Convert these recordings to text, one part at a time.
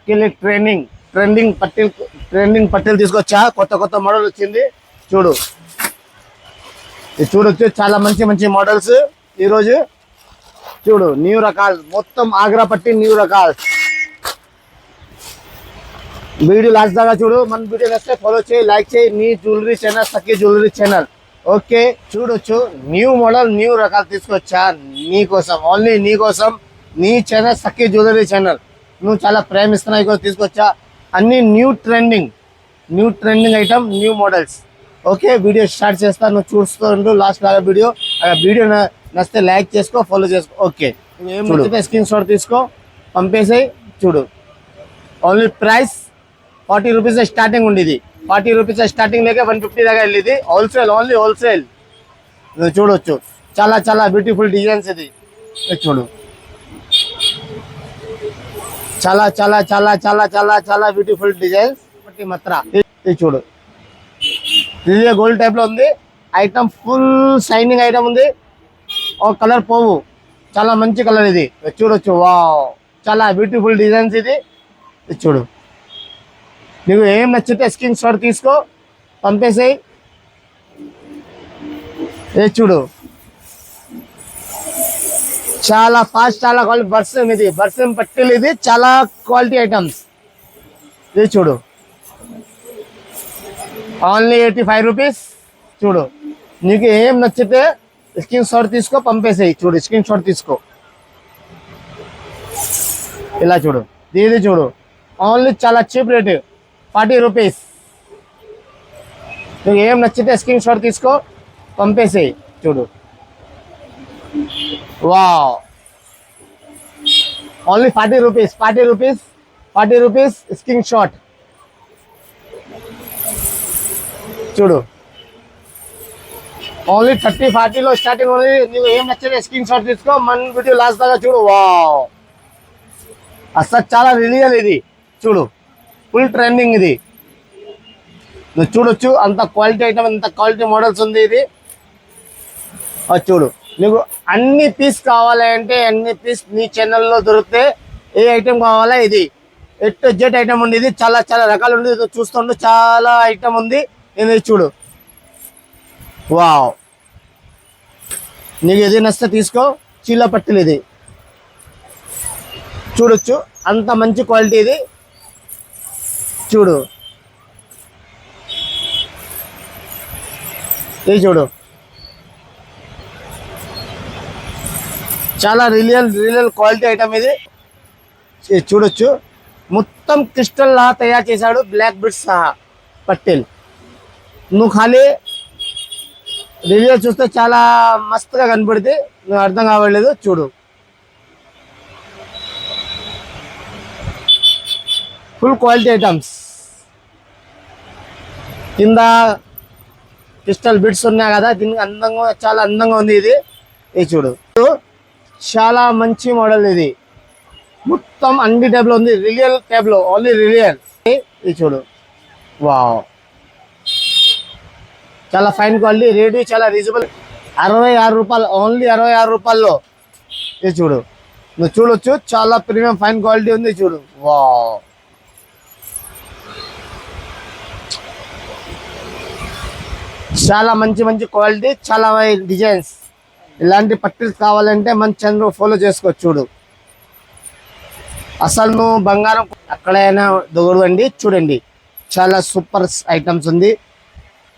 Trending పట్టీలు తీసుకొచ్చా. కొత్త మోడల్ వచ్చింది చూడు. ఇది చూడొచ్చు, చాలా మంచి మోడల్స్ ఈరోజు చూడు. న్యూ రకాలు మొత్తం ఆగ్రా పట్టి న్యూ రకాలు. వీడియో లాస్ట్ దాకా చూడు. మన వీడియో నచ్చితే ఫాలో చేయి, లైక్ చేయి. నీ జ్యువెలరీ ఛానల్, సఖీ జ్యువెలరీ ఛానల్. ఓకే, చూడొచ్చు న్యూ మోడల్ న్యూ రకాలు తీసుకొచ్చా నీకోసం, ఓన్లీ నీకోసం. నీ ఛానల్ సఖీ జ్యువెలరీ ఛానల్ నువ్వు చాలా ప్రేమిస్తున్నాయి తీసుకొచ్చా. అన్ని new trending item, new models. Okay, video start చేస్తా, నువ్వు చూస్తూ లాస్ట్ లాగా వీడియో. నచ్చితే లైక్ చేసుకో, ఫాలో చేసుకో. ఓకే, ఏం నచ్చితే స్క్రీన్ షాట్ తీసుకో, పంపేసాయి చూడు. ఓన్లీ ప్రైస్ 40 రూపీస్ స్టార్టింగ్ ఉండేది. 40 రూపీస్ స్టార్టింగ్ లేక 150 దాకా వెళ్ళేది. Wholesale, only wholesale. నువ్వు చూడొచ్చు, చాలా బ్యూటిఫుల్ డిజైన్స్ ఇది చూడు. చాలా బ్యూటిఫుల్ డిజైన్స్. మాత్ర ఇది చూడు, ఇది గోల్డ్ టైప్ లో ఉంది. ఐటమ్ ఫుల్ షైనింగ్ ఐటమ్ ఉంది. ఒక కలర్ పోవు, చాలా మంచి కలర్ ఇది చూడొచ్చు. వావ్, చాలా బ్యూటిఫుల్ డిజైన్స్ ఇది చూడు. నీకు ఏం నచ్చితే స్క్రీన్ షాట్ తీసుకో, పంపేసాయి. ఇది చూడు, చాలా ఫాస్ట్, చాలా క్వాలిటీ. బర్సన్ పట్టీలు ఇది, చాలా క్వాలిటీ ఐటమ్స్. ఇది చూడు, ఓన్లీ 85 రూపీస్. చూడు, నీకు ఏం నచ్చితే స్క్రీన్ షాట్ తీసుకో, పంపేసాయి. చూడు, స్క్రీన్ షాట్ తీసుకో. ఇలా చూడు, ఇది చూడు, ఓన్లీ చాలా చీప్ రేట్ 40 రూపీస్. నీకు ఏం నచ్చితే స్క్రీన్ షాట్ తీసుకో, పంపేసాయి. చూడు, wow, only 40 rupees screen shot. చూడు, ఓన్లీ 30-40లో స్టార్టింగ్ ఉంది. నీకు ఏం నచ్చితే స్క్రీన్ షాట్ తీసుకో, మన వీడియో లాస్ట్ దాకా చూడు. వావ్, అసలు చాలా రియల్ ఇది చూడు, ఫుల్ ట్రెండింగ్ ఇది. నువ్వు చూడొచ్చు, అంత క్వాలిటీ ఐటమ్, అంత క్వాలిటీ మోడల్స్ ఉంది ఇది. చూడు, నీకు అన్ని పీస్ కావాలంటే అన్ని పీస్ నీ ఛానల్లో దొరికితే. ఏ ఐటమ్ కావాలా ఇది జెడ్ ఐటమ్ ఉంది. ఇది చాలా రకాలు ఉంది. చూస్తుంటూ చాలా ఐటమ్ ఉంది. ఇది చూడు, వావ్, నీకు ఏది నచ్చితే తీసుకో. చీల పట్టీలు ఇది చూడొచ్చు, అంత మంచి క్వాలిటీ ఇది చూడు. ఇది చూడు, చాలా రియల్ క్వాలిటీ ఐటమ్ ఇది. చూడొచ్చు, మొత్తం క్రిస్టల్ లా తయారు చేశాడు, బ్లాక్ బిడ్స్ సహా పట్టీలు. నువ్వు ఖాళీ రియల్ చూస్తే చాలా మస్తుగా కనపడితే నువ్వు అర్థం కావట్లేదు. చూడు, ఫుల్ క్వాలిటీ ఐటమ్స్. కింద క్రిస్టల్ బిడ్స్ ఉన్నాయి కదా, దీనికి చాలా అందంగా ఉంది ఇది. ఇది చూడు, చాలా మంచి మోడల్ ఇది. మొత్తం అన్ని టైప్ లో ఉంది. రియల్ టైప్ లో, ఓన్లీ రియల్. ఇది చూడు, వావ్, చాలా ఫైన్ క్వాలిటీ. రేటు చాలా రీజనబుల్, 66 రూపాయలు, ఓన్లీ 66 రూపాయల్లో. ఇది చూడు, నువ్వు చూడొచ్చు, చాలా ప్రీమియం ఫైన్ క్వాలిటీ ఉంది. చూడు, వావ్, చాలా మంచి క్వాలిటీ, చాలా డిజైన్స్. ఇలాంటి పట్టీలు కావాలంటే మన ఛానల్ ఫాలో చేసుకోవచ్చు. చూడు, అసలు నువ్వు బంగారం అక్కడైనా దొరకండి. చూడండి, చాలా సూపర్ ఐటమ్స్ ఉంది.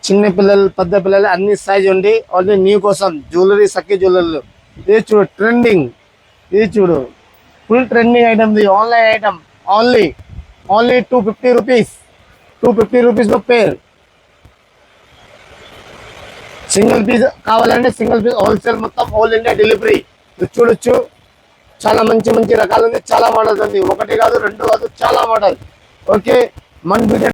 చిన్న పిల్లలు, పెద్ద పిల్లలు అన్ని సైజ్ ఉంది. ఓన్లీ నీ కోసం జ్యువెలరీ, సఖీ జ్యువెలరీ. ఇది చూడు, ట్రెండింగ్. ఇది చూడు, ఫుల్ ట్రెండింగ్ ఐటమ్ ఇది. Online item, only 250 rupees. 250 రూపీస్లో పేర్. సింగిల్ పీస్ కావాలంటే సింగిల్ పీస్, హోల్సేల్, మొత్తం ఆల్ ఇండియా డెలివరీ. చూడొచ్చు, చాలా మంచి రకాలు ఉంది. చాలా మోడల్స్ ఉంది. ఒకటి కాదు, రెండు కాదు, చాలా మోడల్. ఓకే, మన వీడియో